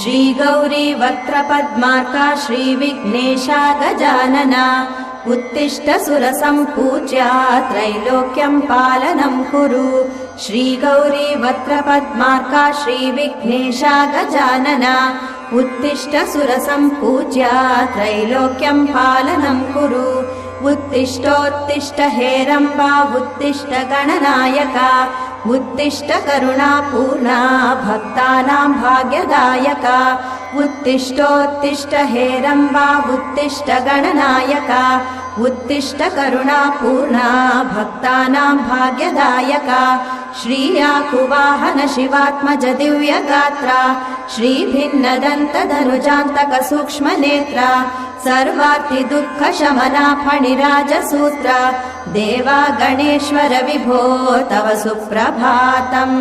श्रीगौरी वक्त्रपद्मार्का श्रीविघ्नेशा गजानना उत्तिष्ठ सुरसम्पूज्या त्रैलोक्यं पालनं कुरु। श्रीगौरी वक्त्रपद्मार्का श्रीविघ्नेशा गजानना उत्तिष्ठ सुरसम्पूज्या त्रैलोक्यं पालनं कुरु। उत्तिष्ठोत्तिष्ठ हेरम्बा उत्तिष्ठ गणनायका उत्तिष्ठ करुणापूर्णा भक्तानां भाग्यदायका। उत्तिष्ठोत्तिष्ठ हेरम्बा उत्तिष्ठ गणनायका उत्तिष्ठ करुणापूर्णा भक्तानां भाग्यदायका। श्रीयाकुवाहन शिवात्मज दिव्यगात्रा श्रीभिन्नदन्तधनुजान्तक सूक्ष्मनेत्रा सर्वार्ति दुःखशमना फणिराजसूत्रा देवा गणेश्वर विभो तव सुप्रभातम्।